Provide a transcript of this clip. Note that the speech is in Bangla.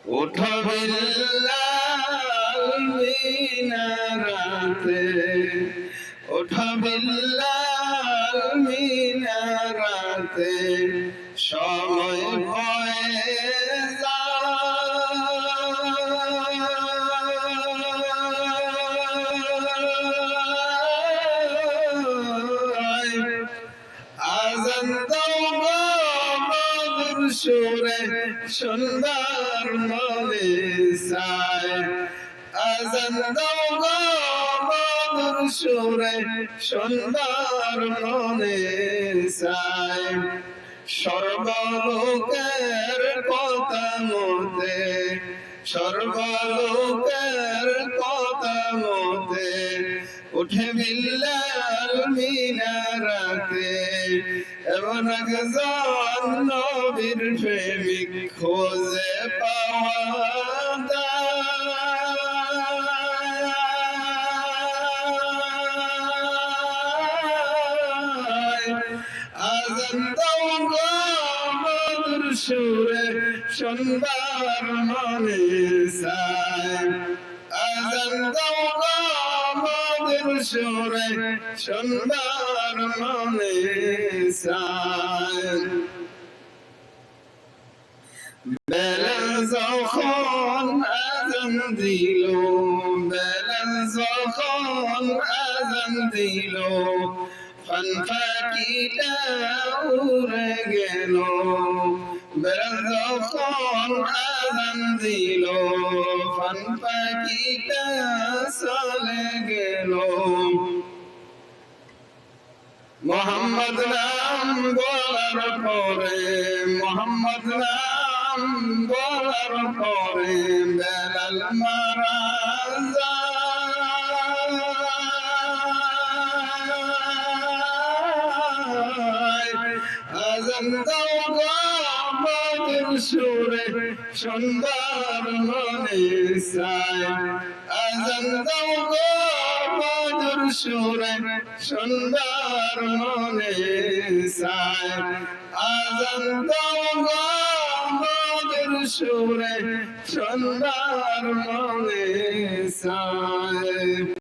উঠো বিল্লাল মিনারাতে, উঠো বিল্লাল মিনারাতে, সময় হয়ে আজান দাও গো মধুর সুরে, সুন্দর মনে চায়। আজান দাও গো মধুর সুরে, সুন্দর মনে চায়। সর্বলোকের কথা মতে, সর্বলোকের কথা মতে, উঠে বিল্লাল মিনারাতে। এমন একজন নবীর প্রেমিক খোঁজে পাওয়া দায়। আজান দাও গো মধুর সুরে, সুন্দর মনে চায়। আজান দাও গো মধুর সুরে, সুন্দর মনে চায়। বেলাল যখন আজান দিল, বেলাল যখন আজান দিল, ফান ফাঁকিটা উড়ে গেল। বেলাল যখন আজান দিল, ফান ফাঁকিটা চলে গেল। মোহাম্মদ নাম বলার পরে, মোহাম্মদ নাম বলার পরে বেলাল মারা যায়। আজান দাও গো মধুর সুরে, সুন্দর মনে চায়। আজান দাও গো মধুর সুরে, সুন্দর মনে চায়। আজান দাও গো মধুর সুরে, সুন্দর মনে চায়।